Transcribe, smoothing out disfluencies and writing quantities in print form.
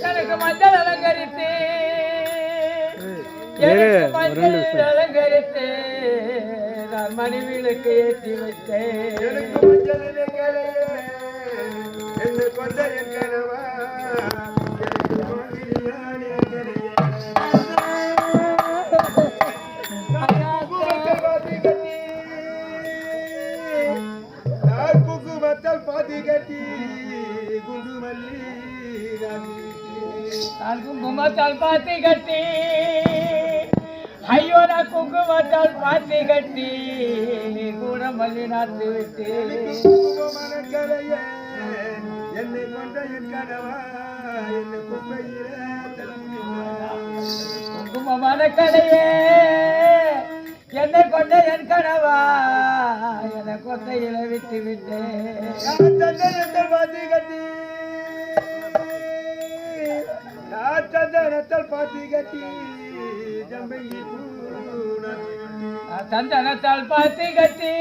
எனக்கு மஞ்சள் அலங்கரித்து அலங்கரித்து நான் மனைவிகளுக்கு ஏற்றி வைத்தேன். குங்குமத்தால் பாத்தி கட்டி ஐயோ நான் குங்குமத்தால் பாத்தி கட்டி கூட மல்லி நாத்து விட்டு என்னை கொண்ட என் கனவா என்னை குங்குமமான கலையே என்னை கொண்ட என் கனவா என்னை கொத்தையில விட்டு விட்டேன். பாத்தி கட்டி சந்தனத்தால் பாத்தி கட்டி சந்தனத்தால் பாத்தி கட்டி